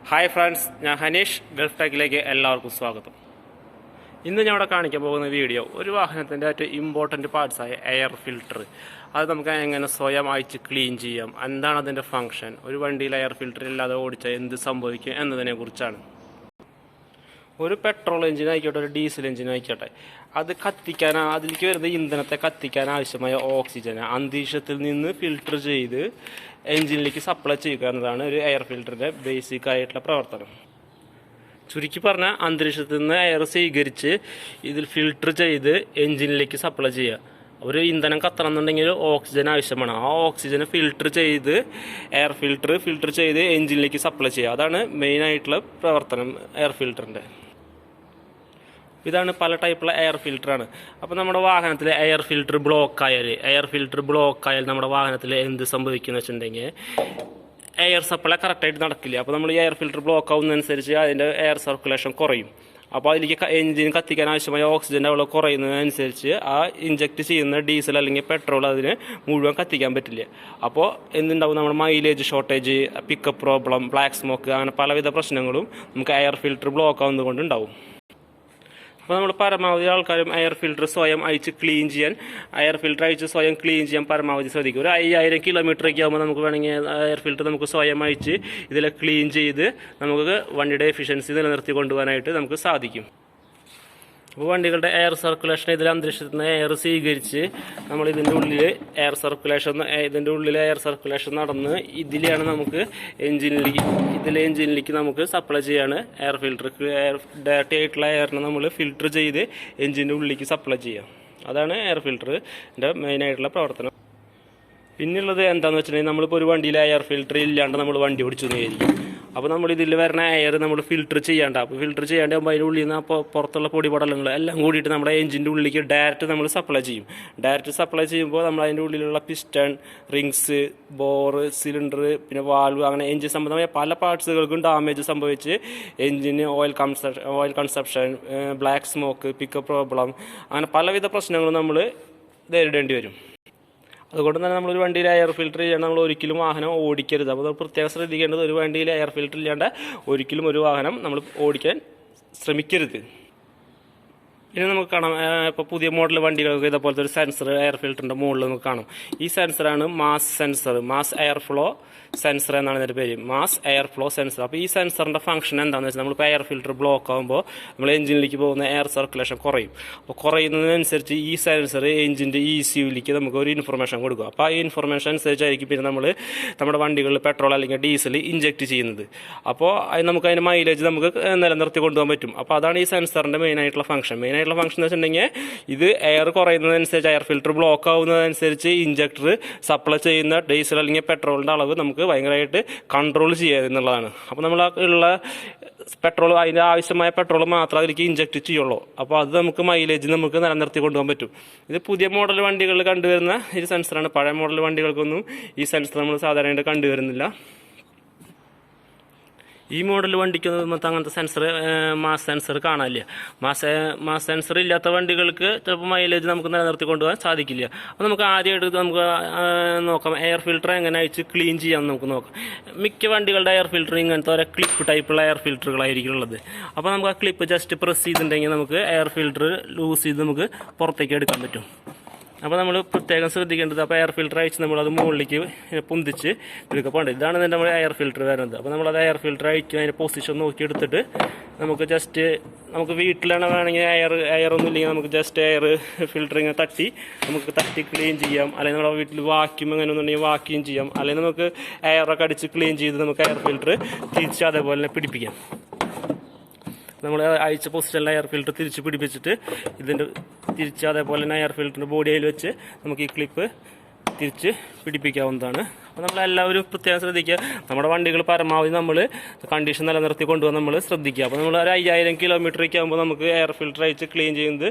Hi friends, ഞാൻ Hanish. Gulf ടെക്കിലേക്ക് എല്ലാവർക്കും സ്വാഗതം. ഇന്ന് ഞാൻ ഇവിടെ കാണിക്കാൻ പോകുന്ന വീഡിയോ ഒരു വാഹനത്തിൻ്റെ ഏറ്റവും ഇമ്പോർട്ടൻറ്റ് പാർട്സായ എയർ ഫിൽട്ടർ. അത് നമുക്ക് എങ്ങനെ സ്വയം അയച്ച് ക്ലീൻ ചെയ്യാം, എന്താണ് അതിൻ്റെ ഫങ്ഷൻ, ഒരു വണ്ടിയിൽ എയർ ഫിൽട്ടർ ഇല്ലാതെ ഓടിച്ചാൽ എന്ത് സംഭവിക്കും എന്നതിനെക്കുറിച്ചാണ്. ഒരു പെട്രോൾ എഞ്ചിൻ ആയിക്കോട്ടെ, ഒരു ഡീസൽ എഞ്ചിൻ ആയിക്കോട്ടെ, അത് കത്തിക്കാൻ, അതിലേക്ക് വരുന്ന ഇന്ധനത്തെ കത്തിക്കാൻ ആവശ്യമായ ഓക്സിജൻ അന്തരീക്ഷത്തിൽ നിന്ന് ഫിൽട്ടർ ചെയ്ത് എഞ്ചിനിലേക്ക് സപ്ലൈ ചെയ്യുക എന്നതാണ് ഒരു എയർ ഫിൽറ്ററിൻ്റെ ബേസിക് ആയിട്ടുള്ള പ്രവർത്തനം. ചുരുക്കി പറഞ്ഞാൽ അന്തരീക്ഷത്തിൽ നിന്ന് എയർ സ്വീകരിച്ച് ഇതിൽ ഫിൽട്ടർ ചെയ്ത് എഞ്ചിനിലേക്ക് സപ്ലൈ ചെയ്യുക. ഒരു ഇന്ധനം കത്തണമെന്നുണ്ടെങ്കിൽ ഓക്സിജൻ ആവശ്യമാണ്. ആ ഓക്സിജനെ ഫിൽട്ടർ ചെയ്ത് എയർ ഫിൽട്ടർ ചെയ്ത് എഞ്ചിനിലേക്ക് സപ്ലൈ ചെയ്യുക. അതാണ് മെയിനായിട്ടുള്ള പ്രവർത്തനം എയർ ഫിൽറ്ററിൻ്റെ. ഇതാണ് പല ടൈപ്പുള്ള എയർ ഫിൽറ്ററാണ്. അപ്പോൾ നമ്മുടെ വാഹനത്തിൽ എയർ ഫിൽറ്റർ ബ്ലോക്ക് ആയാൽ നമ്മുടെ വാഹനത്തിൽ എന്ത് സംഭവിക്കുന്നു വെച്ചിട്ടുണ്ടെങ്കിൽ എയർ സപ്ലൈ കറക്റ്റായിട്ട് നടക്കില്ല. അപ്പോൾ നമ്മൾ ഈ എയർ ഫിൽറ്റർ ബ്ലോക്ക് ആവുന്നതനുസരിച്ച് അതിൻ്റെ എയർ സർക്കുലേഷൻ കുറയും. അപ്പോൾ അതിലേക്ക് എഞ്ചിൻ കത്തിക്കാൻ ആവശ്യമായ ഓക്സിജൻ്റെ അളവ് കുറയുന്നതിനനുസരിച്ച് ആ ഇഞ്ചക്ട് ചെയ്യുന്ന ഡീസൽ അല്ലെങ്കിൽ പെട്രോൾ അതിന് മുഴുവൻ കത്തിക്കാൻ പറ്റില്ല. അപ്പോൾ എന്തുണ്ടാവും, നമ്മുടെ mileage shortage, pickup problem, black smoke, അങ്ങനെ പലവിധ പ്രശ്നങ്ങളും നമുക്ക് എയർ ഫിൽറ്റർ ബ്ലോക്ക് ആവുന്നതുകൊണ്ട് ഉണ്ടാവും. അപ്പോൾ നമ്മൾ പരമാവധി ആൾക്കാരും എയർ ഫിൽറ്റർ സ്വയം അയച്ച് ക്ലീൻ ചെയ്യാൻ പരമാവധി ശ്രദ്ധിക്കും. ഒരു 5000 കിലോമീറ്ററൊക്കെ ആകുമ്പോൾ നമുക്ക് വേണമെങ്കിൽ എയർ ഫിൽറ്റർ നമുക്ക് സ്വയം അയച്ച് ഇതിലെ ക്ലീൻ ചെയ്ത് നമുക്ക് വണ്ടിയുടെ എഫിഷ്യൻസി നിലനിർത്തി കൊണ്ടുപോകാനായിട്ട് നമുക്ക് സാധിക്കും. അപ്പോൾ വണ്ടികളുടെ എയർ സർക്കുലേഷൻ ഇതിൽ അന്തരീക്ഷത്തിൽ നിന്ന് എയർ സ്വീകരിച്ച് നമ്മൾ ഇതിൻ്റെ ഉള്ളിൽ എയർ സർക്കുലേഷൻ നടന്ന് ഇതിലാണ് നമുക്ക് എഞ്ചിനിലേക്ക് നമുക്ക് സപ്ലൈ ചെയ്യാണ് എയർ ഫിൽറ്റർ. ഡയറക്റ്റ് ആയിട്ടുള്ള എയറിനെ നമ്മൾ ഫിൽറ്റർ ചെയ്ത് എഞ്ചിൻ്റെ ഉള്ളിലേക്ക് സപ്ലൈ ചെയ്യാം. അതാണ് എയർ ഫിൽറ്ററിൻ്റെ മെയിനായിട്ടുള്ള പ്രവർത്തനം. പിന്നുള്ളത് എന്താണെന്ന് വെച്ചിട്ടുണ്ടെങ്കിൽ നമ്മളിപ്പോൾ ഒരു വണ്ടിയിൽ എയർ ഫിൽറ്റർ ഇല്ലാണ്ട് നമ്മൾ വണ്ടി ഓടിച്ചു വിചാരിക്കും. അപ്പോൾ നമ്മൾ ഇതിൽ വരുന്ന എയർ നമ്മൾ ഫിൽറ്റർ ചെയ്യേണ്ടാകുമ്പോൾ അതിൻ്റെ ഉള്ളിൽ നിന്ന് പുറത്തുള്ള പൊടിപടലങ്ങൾ എല്ലാം കൂടിയിട്ട് നമ്മുടെ എഞ്ചിൻ്റെ ഉള്ളിലേക്ക് ഡയറക്റ്റ് നമ്മൾ സപ്ലൈ ചെയ്യും. ഡയറക്റ്റ് സപ്ലൈ ചെയ്യുമ്പോൾ നമ്മൾ അതിൻ്റെ ഉള്ളിലുള്ള പിസ്റ്റൺ, റിങ്സ്, ബോർ, സിലിണ്ടർ, പിന്നെ വാൽവ്, അങ്ങനെ എഞ്ചിൻ സംബന്ധമായ പല പാർട്സുകൾക്കും ഡാമേജ് സംഭവിച്ച് എഞ്ചിന് oil consumption, black smoke, pickup problem, അങ്ങനെ പലവിധ പ്രശ്നങ്ങളും നമ്മൾ നേരിടേണ്ടി വരും. അതുകൊണ്ട് തന്നെ നമ്മളൊരു വണ്ടിയിൽ എയർ ഫിൽറ്റർ ചെയ്യാണ്ട് നമ്മൾ ഒരിക്കലും വാഹനം ഓടിക്കരുത്. അപ്പോൾ നമ്മൾ പ്രത്യേകം ശ്രദ്ധിക്കേണ്ടത്, ഒരു വണ്ടിയിൽ എയർ ഫിൽറ്റർ ഇല്ലാണ്ട് ഒരിക്കലും ഒരു വാഹനം നമ്മൾ ഓടിക്കാൻ ശ്രമിക്കരുത്. ഇനി നമുക്ക് കാണാം, ഇപ്പോൾ പുതിയ മോഡൽ വണ്ടികൾക്ക് ഇതേപോലത്തെ ഒരു സെൻസർ എയർ ഫിൽറ്ററിൻ്റെ മുകളിൽ നമുക്ക് കാണാം. ഈ സെൻസറാണ് മാസ് എയർ ഫ്ലോ സെൻസർ എന്നാണ് ഇതിൻ്റെ പേര്, മാസ് എയർ ഫ്ലോ സെൻസർ. അപ്പോൾ ഈ സെൻസറിൻ്റെ ഫംഗ്ഷൻ എന്താണെന്ന് വെച്ചാൽ, നമ്മളിപ്പോൾ എയർ ഫിൽറ്റർ ബ്ലോക്ക് ആകുമ്പോൾ നമ്മൾ എഞ്ചിനിലേക്ക് പോകുന്ന എയർ സർക്കുലേഷൻ കുറയും. അപ്പോൾ കുറയുന്നതിനനുസരിച്ച് ഈ സെൻസർ എഞ്ചിൻ്റെ ECUവിലേക്ക് നമുക്ക് ഒരു ഇൻഫർമേഷൻ കൊടുക്കും. അപ്പോൾ ആ ഇൻഫർമേഷൻ അനുസരിച്ചായിരിക്കും പിന്നെ നമ്മുടെ വണ്ടികളിൽ പെട്രോൾ അല്ലെങ്കിൽ ഡീസൽ ഇഞ്ചക്ട് ചെയ്യുന്നത്. അപ്പോൾ നമുക്ക് അതിൻ്റെ മൈലേജ് നമുക്ക് നിലനിർത്തി കൊണ്ടുപോകാൻ പറ്റും. അപ്പോൾ അതാണ് ഈ സെൻസറിൻ്റെ മെയിനായിട്ടുള്ള ഫംഗ്ഷൻ എന്ന് വെച്ചിട്ടുണ്ടെങ്കിൽ, ഇത് എയർ കുറയുന്നതനുസരിച്ച്, എയർ ഫിൽറ്റർ ബ്ലോക്ക് ആവുന്നതനുസരിച്ച് ഇഞ്ചക്ടർ സപ്ലൈ ചെയ്യുന്ന ഡീസൽ അല്ലെങ്കിൽ പെട്രോളിൻ്റെ അളവ് നമുക്ക് ഭയങ്കരമായിട്ട് കൺട്രോൾ ചെയ്യുക എന്നുള്ളതാണ്. അപ്പോൾ നമ്മൾ ഉള്ള പെട്രോൾ, അതിൻ്റെ ആവശ്യമായ പെട്രോൾ മാത്രമേ അതിലേക്ക് ഇഞ്ചക്ട് ചെയ്യുള്ളൂ. അപ്പോൾ അത് നമുക്ക് മൈലേജ് നമുക്ക് നിലനിർത്തി കൊണ്ടുപോകാൻ പറ്റും. ഇത് പുതിയ മോഡൽ വണ്ടികളിൽ കണ്ടുവരുന്ന ഒരു സെൻസറാണ്. പഴയ മോഡൽ വണ്ടികൾക്കൊന്നും ഈ സെൻസർ നമ്മൾ സാധാരണയായിട്ട് കണ്ടുവരുന്നില്ല. ഈ മോഡൽ വണ്ടിക്കൊന്നും അങ്ങനത്തെ മാസ് സെൻസർ കാണാനില്ല. മാസ് സെൻസർ ഇല്ലാത്ത വണ്ടികൾക്ക് ചിലപ്പോൾ മൈലേജ് നമുക്ക് നിലനിർത്തി കൊണ്ടുപോകാൻ സാധിക്കില്ല. അപ്പോൾ നമുക്ക് ആദ്യമായിട്ട് നമുക്ക് നോക്കാം, എയർ ഫിൽറ്റർ എങ്ങനെ അയച്ച് ക്ലീൻ ചെയ്യാമെന്ന് നമുക്ക് നോക്കാം. മിക്ക വണ്ടികളുടെ എയർ ഫിൽറ്റർ ഇങ്ങനത്തെ ഒരു ക്ലിപ്പ് ടൈപ്പുള്ള എയർ ഫിൽറ്ററുകളായിരിക്കും ഉള്ളത്. അപ്പോൾ നമുക്ക് ആ ക്ലിപ്പ് ജസ്റ്റ് പ്രസ് ചെയ്തിട്ടുണ്ടെങ്കിൽ നമുക്ക് എയർ ഫിൽറ്റർ ലൂസ് ചെയ്ത് നമുക്ക് പുറത്തേക്ക് എടുക്കാൻ പറ്റും. അപ്പോൾ നമ്മൾ പ്രത്യേകം ശ്രദ്ധിക്കേണ്ടത്, അപ്പോൾ എയർ ഫിൽറ്റർ അയച്ച് നമ്മളത് മുകളിലേക്ക് പൊന്തിച്ച് എടുക്കാൻ പോകേണ്ടത്. ഇതാണ് നമ്മുടെ എയർ ഫിൽറ്റർ വരുന്നത്. അപ്പോൾ നമ്മളത് എയർ ഫിൽറ്റർ അയക്കും, അതിൻ്റെ പൊസിഷൻ നോക്കി എടുത്തിട്ട് നമുക്ക് വീട്ടിലാണ് വേണമെങ്കിൽ എയറൊന്നും ഇല്ലെങ്കിൽ നമുക്ക് ജസ്റ്റ് എയർ ഫിൽറ്റർ ഇങ്ങനെ തട്ടി ക്ലീൻ ചെയ്യാം. അല്ലെങ്കിൽ നമ്മുടെ വീട്ടിൽ വാക്യൂം അങ്ങനെ ഒന്നുണ്ടെങ്കിൽ വാക്യൂം ചെയ്യാം. അല്ലെങ്കിൽ നമുക്ക് എയറൊക്കെ അടിച്ച് ക്ലീൻ ചെയ്ത് നമുക്ക് എയർ ഫിൽറ്റർ തിരിച്ച് അതേപോലെ തന്നെ പിടിപ്പിക്കാം. നമ്മൾ അയച്ച പൊസിഷനിൽ എയർ ഫിൽറ്റർ തിരിച്ച് പിടിപ്പിച്ചിട്ട് തിരിച്ച് അതേപോലെ തന്നെ എയർ ഫിൽറ്ററിൻ്റെ ബോഡിയിൽ വെച്ച് നമുക്ക് ഈ ക്ലിപ്പ് തിരിച്ച് പിടിപ്പിക്കാവുന്നതാണ്. അപ്പോൾ നമ്മളെല്ലാവരും പ്രത്യേകം ശ്രദ്ധിക്കുക, നമ്മുടെ വണ്ടികൾ പരമാവധി നമ്മൾ കണ്ടീഷൻ നിലനിർത്തി കൊണ്ടുപോകാൻ നമ്മൾ ശ്രദ്ധിക്കുക. അപ്പോൾ നമ്മൾ ഒരു 5000 കിലോമീറ്ററൊക്കെ ആകുമ്പോൾ നമുക്ക് എയർ ഫിൽറ്റർ അയച്ച് ക്ലീൻ ചെയ്യുന്നത്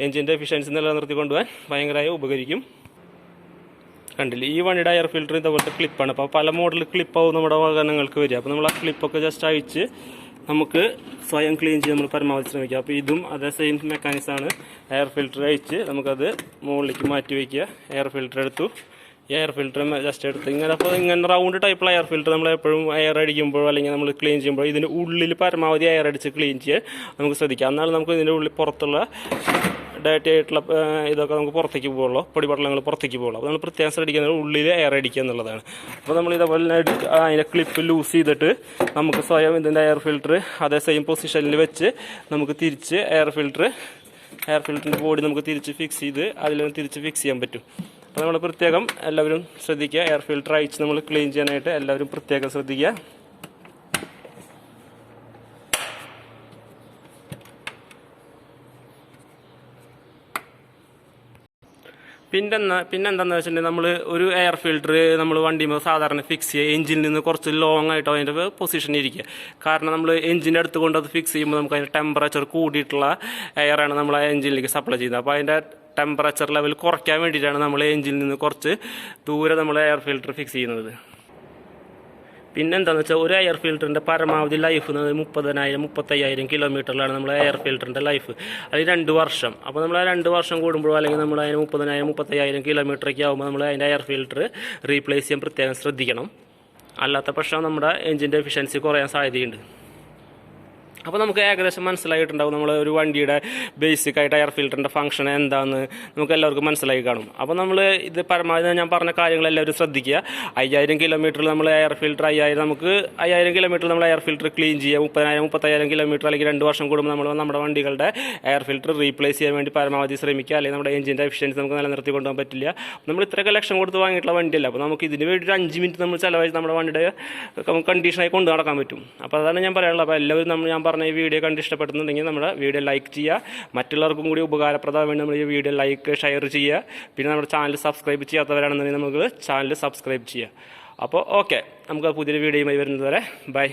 എഞ്ചിൻ്റെ എഫിഷ്യൻസി നിലനിർത്തി കൊണ്ടുപോകാൻ ഭയങ്കരമായി ഉപകരിക്കും. കണ്ടില്ലേ, ഈ വണ്ടിയുടെ എയർ ഫിൽറ്റർ ഇതേപോലത്തെ ക്ലിപ്പാണ്. അപ്പോൾ പല മോഡൽ ക്ലിപ്പാവും നമ്മുടെ വാഹനങ്ങൾക്ക് വരിക. അപ്പോൾ നമ്മൾ ആ ക്ലിപ്പൊക്കെ ജസ്റ്റ് അയച്ച് നമുക്ക് സ്വയം ക്ലീൻ ചെയ്യാൻ നമ്മൾ പരമാവധി ശ്രമിക്കുക. അപ്പോൾ ഇതും അതേ സെയിം മെക്കാനിക്സാണ്. എയർ ഫിൽറ്റർ അയച്ച് നമുക്കത് മുകളിലേക്ക് മാറ്റി വയ്ക്കുക. എയർ ഫിൽറ്റർ എടുത്തു, എയർ ഫിൽറ്റർ ജസ്റ്റ് എടുത്ത് ഇങ്ങനെ, അപ്പോൾ ഇങ്ങനെ റൗണ്ട് ടൈപ്പുള്ള എയർ ഫിൽറ്റർ നമ്മൾ എപ്പോഴും എയർ അടിക്കുമ്പോഴോ അല്ലെങ്കിൽ നമ്മൾ ക്ലീൻ ചെയ്യുമ്പോഴോ ഇതിൻ്റെ ഉള്ളിൽ പരമാവധി എയർ അടിച്ച് ക്ലീൻ ചെയ്യാൻ നമുക്ക് ശ്രദ്ധിക്കാം. എന്നാലും നമുക്ക് ഇതിൻ്റെ ഉള്ളിൽ പുറത്തുള്ള ഡയറക്റ്റ് ആയിട്ടുള്ള ഇതൊക്കെ നമുക്ക് പുറത്തേക്ക് പോകുള്ളൂ, പൊടിപടലങ്ങൾ പുറത്തേക്ക് പോകുള്ളൂ. അപ്പോൾ നമ്മൾ പ്രത്യേകം ശ്രദ്ധിക്കുന്നത് ഉള്ളിൽ എയർ അടിക്കുക എന്നുള്ളതാണ്. അപ്പോൾ നമ്മൾ ഇതേപോലെ അതിൻ്റെ ക്ലിപ്പ് ലൂസ് ചെയ്തിട്ട് നമുക്ക് സ്വയം ഇതിൻ്റെ എയർ ഫിൽറ്റർ അതേ സെയിം പൊസിഷനിൽ വെച്ച് നമുക്ക് തിരിച്ച് എയർ ഫിൽറ്ററിൻ്റെ ബോഡി നമുക്ക് തിരിച്ച് ഫിക്സ് ചെയ്ത് അതിൽ തിരിച്ച് ഫിക്സ് ചെയ്യാൻ പറ്റും. അപ്പോൾ നമ്മൾ പ്രത്യേകം എല്ലാവരും ശ്രദ്ധിക്കുക. എയർ ഫിൽറ്റർ അയച്ച് നമ്മൾ ക്ലീൻ ചെയ്യാനായിട്ട് എല്ലാവരും പ്രത്യേകം ശ്രദ്ധിക്കുക. പിന്നെന്താണെന്ന് വെച്ചിട്ടുണ്ടെങ്കിൽ നമ്മൾ ഒരു എയർ ഫിൽറ്റർ നമ്മൾ വണ്ടിയുമ്പോൾ സാധാരണ ഫിക്സ് ചെയ്യുക എഞ്ചിനിൽ നിന്ന് കുറച്ച് ലോങ് ആയിട്ടോ അതിൻ്റെ പൊസിഷൻ ഇരിക്കുക. കാരണം നമ്മൾ എഞ്ചിൻ്റെ അടുത്ത് കൊണ്ട് അത് ഫിക്സ് ചെയ്യുമ്പോൾ നമുക്ക് അതിൻ്റെ ടെമ്പറേച്ചർ കൂടിയിട്ടുള്ള എയറാണ് നമ്മൾ ആ എഞ്ചിനിലേക്ക് സപ്ലൈ ചെയ്യുന്നത്. അപ്പോൾ അതിൻ്റെ ടെമ്പറേച്ചർ ലെവൽ കുറയ്ക്കാൻ വേണ്ടിയിട്ടാണ് നമ്മൾ എഞ്ചിനിൽ നിന്ന് കുറച്ച് ദൂരെ നമ്മൾ എയർ ഫിൽറ്റർ ഫിക്സ് ചെയ്യുന്നത്. പിന്നെന്താണെന്ന് വെച്ചാൽ ഒരു എയർ ഫിൽറ്ററിൻ്റെ പരമാവധി ലൈഫ് 30,000-35,000 കിലോമീറ്ററിലാണ് നമ്മൾ എയർ ഫിൽറ്ററിൻ്റെ ലൈഫ്. അത് 2 വർഷം. അപ്പോൾ നമ്മൾ ആ 2 വർഷം കൂടുമ്പോഴോ അല്ലെങ്കിൽ നമ്മൾ അതിന് 30,000-35,000 കിലോമീറ്ററൊക്കെ ആകുമ്പോൾ നമ്മൾ അതിൻ്റെ എയർ ഫിൽറ്റർ റീപ്ലേസ് ചെയ്യാൻ പ്രത്യേകം ശ്രദ്ധിക്കണം. അല്ലാത്ത പക്ഷം നമ്മുടെ എഞ്ചിൻ്റെ എഫിഷ്യൻസി കുറയാൻ സാധ്യതയുണ്ട്. അപ്പോൾ നമുക്ക് ഏകദേശം മനസ്സിലായിട്ടുണ്ടാവും നമ്മൾ ഒരു വണ്ടിയുടെ ബേസിക് ആയിട്ട് എയർ ഫിൽറ്ററിൻ്റെ ഫംഗ്ഷൻ എന്താണെന്ന് നമുക്ക് എല്ലാവർക്കും മനസ്സിലായി കാണും. അപ്പോൾ നമ്മൾ ഇത് പരമാവധി ഞാൻ പറഞ്ഞ കാര്യങ്ങൾ എല്ലാവരും ശ്രദ്ധിക്കുക. 5,000 കിലോമീറ്ററിൽ നമ്മൾ എയർ ഫിൽറ്റർ 5,000 കിലോമീറ്ററിൽ നമ്മൾ എയർ ഫിൽറ്റർ ക്ലീൻ ചെയ്യുക. 30,000-35,000 കിലോമീറ്റർ അല്ലെങ്കിൽ 2 വർഷം കൂടുമ്പോൾ നമ്മൾ നമ്മുടെ വണ്ടികളുടെ എയർ ഫിൽറ്റർ റീപ്ലേസ് ചെയ്യാൻ വേണ്ടി പരമാവധി ശ്രമിക്കുക. അല്ലെങ്കിൽ നമ്മുടെ എഞ്ചിൻ്റെ എഫിഷ്യൻസി നമുക്ക് നിലനിർത്തി കൊണ്ടുപോകാൻ പറ്റില്ല. നമ്മൾ ഇത്രയൊക്കെ ലക്ഷം കൊടുത്ത് വാങ്ങിയിട്ടുള്ള വണ്ടിയല്ല. അപ്പോൾ നമുക്ക് ഇതിന് വേണ്ടി ഒരു 5 മിനിറ്റ് നമ്മൾ ചിലവായി നമ്മുടെ വണ്ടിയുടെ കണ്ടീഷനായി കൊണ്ടു നടക്കാൻ പറ്റും. അപ്പോൾ അതാണ് ഞാൻ പറയാനുള്ളത്. അപ്പോൾ എല്ലാവരും ഞാൻ പറഞ്ഞ ഈ വീഡിയോ കണ്ട് ഇഷ്ടപ്പെടുന്നുണ്ടെങ്കിൽ നമ്മുടെ വീഡിയോ ലൈക്ക് ചെയ്യുക. മറ്റുള്ളവർക്കും കൂടി ഉപകാരപ്രദമാകാൻ വേണ്ടി നമ്മൾ ഈ വീഡിയോ ലൈക്ക് ഷെയർ ചെയ്യുക. പിന്നെ നമ്മുടെ ചാനൽ സബ്സ്ക്രൈബ് ചെയ്യാത്തവരാണെന്നുണ്ടെങ്കിൽ നമുക്ക് ചാനൽ സബ്സ്ക്രൈബ് ചെയ്യുക. അപ്പോൾ ഓക്കെ, നമുക്ക് പുതിയൊരു വീഡിയോയുമായി വരുന്നത് വരെ ബൈ.